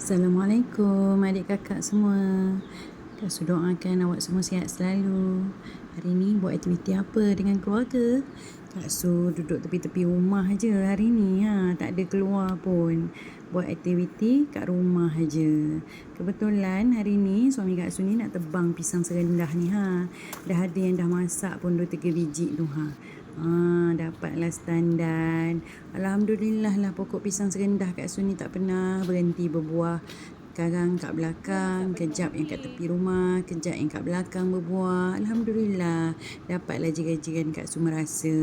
Assalamualaikum adik kakak semua. Kak Su doakan awak semua sihat selalu. Hari ni buat aktiviti apa dengan keluarga? Kak Su duduk tepi-tepi rumah je hari ni. Tak ada keluar pun. Buat aktiviti kat rumah je. Kebetulan hari ni suami Kak Su ni nak tebang pisang serendah ni. Dah ada yang dah masak pun 2-3 biji tu. Dapatlah standan. Alhamdulillah lah pokok pisang serendah Kak Su ni tak pernah berhenti berbuah. Sekarang kat belakang, kejap yang kat tepi rumah, kejap yang kat belakang berbuah. Alhamdulillah, dapatlah jiran-jiran Kak Su merasa.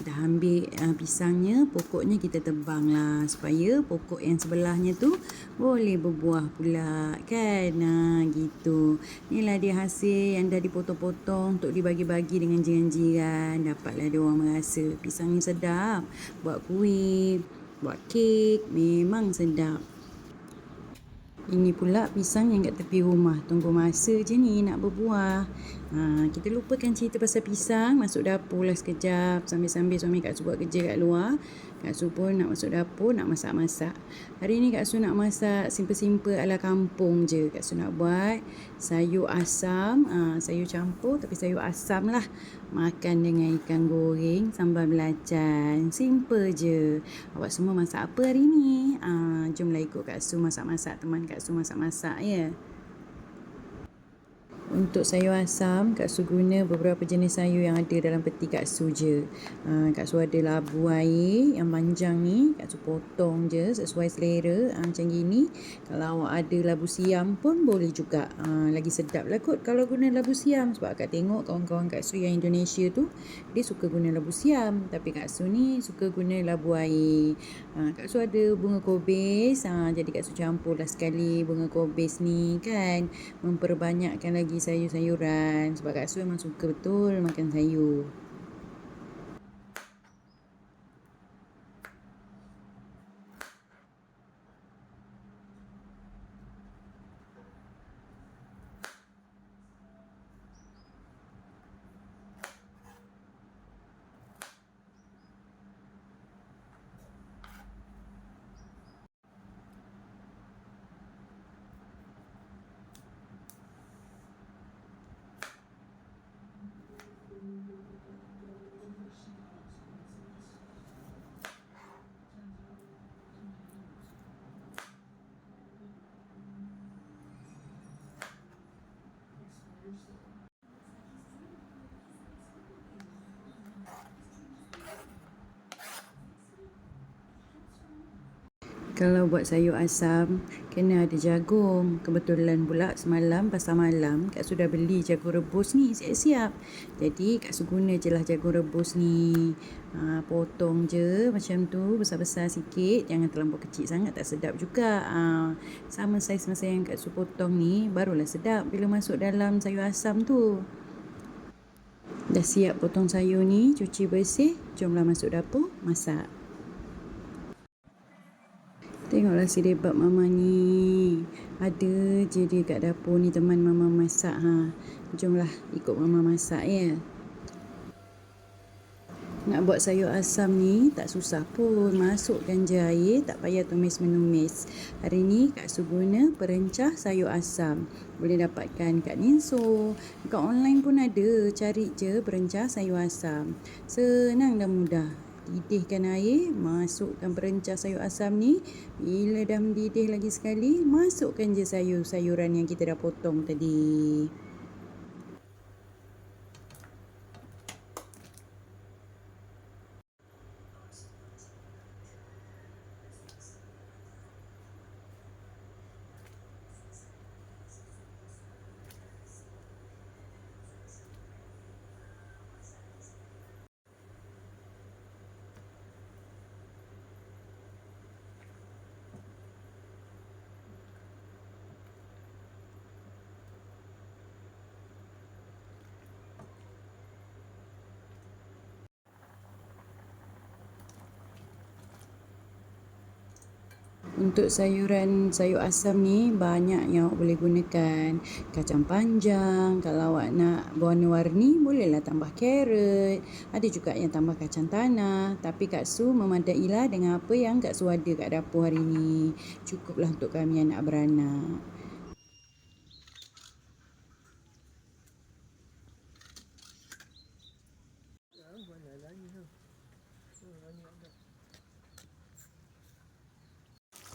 Dah ambil pisangnya, pokoknya kita tebang lah supaya pokok yang sebelahnya tu boleh berbuah pula kan. Gitu. Inilah dia hasil yang dah dipotong-potong untuk dibagi-bagi dengan jiran-jiran. Dapatlah dia orang merasa pisang ni sedap. Buat kuih, buat kek, memang sedap. Ini pula pisang yang kat tepi rumah. Tunggu masa je ni nak berbuah. Kita lupakan cerita pasal pisang. Masuk dapur lah sekejap. Sambil-sambil suami Kak Su buat kerja kat luar. Kak Su pun nak masuk dapur, nak masak-masak. Hari ni Kak Su nak masak simple-simple ala kampung je. Kak Su nak buat sayur asam. Sayur campur tapi sayur asam lah. Makan dengan ikan goreng, sambal belacan. Simple je. Awak semua masak apa hari ni? Jomlah ikut Kak Su masak-masak. Teman Kak Su masak-masak ya. Untuk sayur asam, Kak Su guna beberapa jenis sayur yang ada dalam peti Kak Su je. Kak Su ada labu air yang panjang ni. Kak Su potong je sesuai selera. Macam gini. Kalau awak ada labu siam pun boleh juga. Lagi sedap lah kot kalau guna labu siam. Sebab Kak tengok kawan-kawan Kak Su yang Indonesia tu, dia suka guna labu siam. Tapi Kak Su ni suka guna labu air. Kak Su ada bunga kobis. Jadi Kak Su campurlah sekali bunga kobis ni kan. Memperbanyakkan lagi sayur-sayuran sebab Kak Su memang suka betul makan sayur. Kalau buat sayur asam, kena ada jagung. Kebetulan pula semalam pasar malam, Kak Su dah beli jagung rebus ni siap-siap. Jadi Kak Su guna je lah jagung rebus ni. Potong je macam tu, besar-besar sikit. Jangan terlampau kecil sangat, tak sedap juga. Sama saiz masa yang Kak Su potong ni, barulah sedap bila masuk dalam sayur asam tu. Dah siap potong sayur ni, cuci bersih. Jomlah masuk dapur, masak. Tengoklah si rebab mama ni. Ada je dia kat dapur ni teman mama masak. Jomlah ikut mama masak ya. Nak buat sayur asam ni tak susah pun. Masukkan je air, tak payah tumis-menumis. Hari ni Kak Su guna perencah sayur asam. Boleh dapatkan kat Ninso. Kat online pun ada. Cari je perencah sayur asam. Senang dan mudah. Didihkan air, masukkan perencah sayur asam ni. Bila dah mendidih lagi sekali, masukkan je sayur-sayuran yang kita dah potong tadi. Untuk sayur asam ni banyak yang awak boleh gunakan. Kacang panjang, kalau awak nak warna-warni bolehlah tambah carrot. Ada juga yang tambah kacang tanah. Tapi Kak Su memadailah dengan apa yang Kak Su ada kat dapur hari ni. Cukuplah untuk kami anak beranak.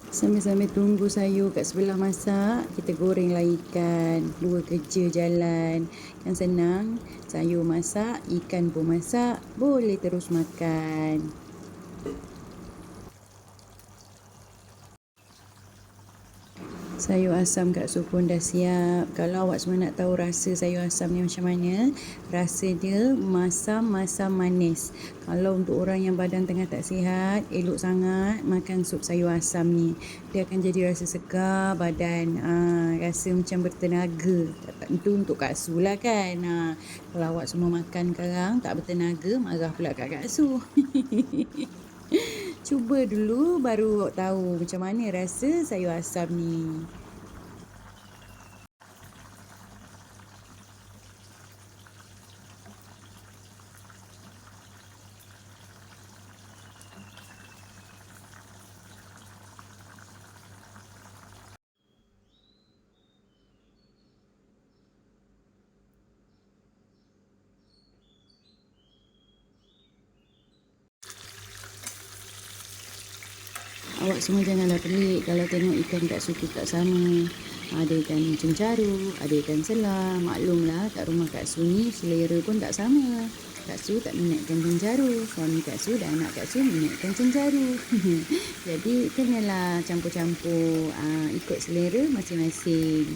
Sambil-sambil tunggu sayur kat sebelah masak, kita gorenglah ikan. Dua kerja jalan. Kan senang, sayur masak, ikan pun masak, boleh terus makan. Sayur asam Kak Su pun dah siap. Kalau awak semua nak tahu rasa sayur asam ni macam mana, rasa dia masam-masam manis. Kalau untuk orang yang badan tengah tak sihat, elok sangat makan sup sayur asam ni. Dia akan jadi rasa segar badan. Rasa macam bertenaga. Itu untuk Kak Su lah kan. Kalau awak semua makan sekarang tak bertenaga, marah pula kat Kak Su. Cuba dulu baru awak tahu macam mana rasa sayur asam ni. Awak semua janganlah pelik kalau tengok ikan Kak Su tu tak sama. Ada ikan cencaru, ada ikan selam. Maklumlah kat rumah Kak Su ni selera pun tak sama. Kak Su tak minat ikan cencaru. Suami Kak Su dan anak Kak Su minat ikan cencaru. Jadi kenalah campur-campur ikut selera masing-masing.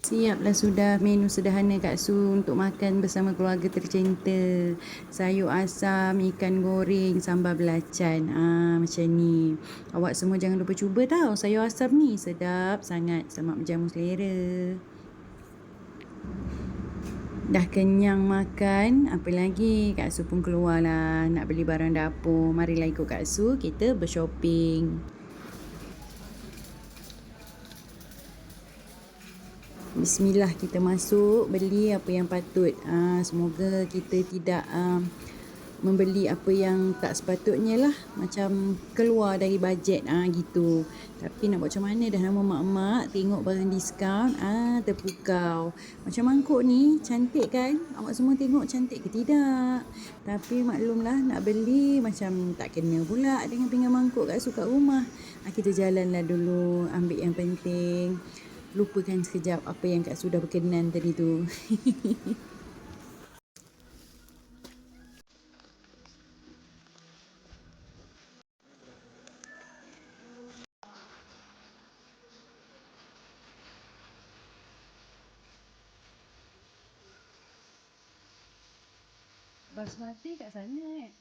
Siaplah sudah menu sederhana Kak Su untuk makan bersama keluarga tercinta. Sayur asam, ikan goreng, sambal belacan. Macam ni. Awak semua jangan lupa cuba tau sayur asam ni. Sedap sangat, sama menjamu selera. Dah kenyang makan, apa lagi? Kak Su pun keluarlah nak beli barang dapur. Marilah ikut Kak Su, kita bershopping. Bismillah, kita masuk beli apa yang patut. Semoga kita tidak membeli apa yang tak sepatutnya lah. Macam keluar dari bajet gitu. Tapi nak buat macam mana, dah nama mak-mak tengok barang diskaun, terpukau. Macam mangkuk ni, cantik kan? Awak semua tengok cantik ke tidak? Tapi maklumlah nak beli macam tak kena pula dengan pinggan mangkuk Kak Su kat rumah. Kita jalanlah dulu, ambil yang penting. Lupakan sekejap apa yang Kak Su dah berkenan tadi tu. Basmati kat sana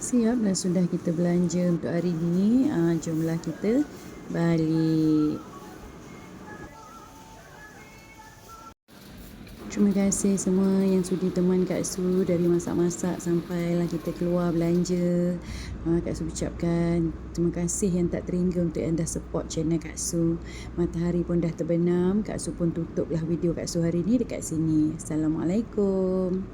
Siap dah sudah kita belanja untuk hari ni. Jomlah kita balik. Terima kasih semua yang sudi teman Kak Su dari masak-masak sampailah kita keluar belanja. Kak Su ucapkan terima kasih yang tak terhingga untuk yang dah support channel Kak Su. Matahari pun dah terbenam. Kak Su pun tutuplah video Kak Su hari ni dekat sini. Assalamualaikum.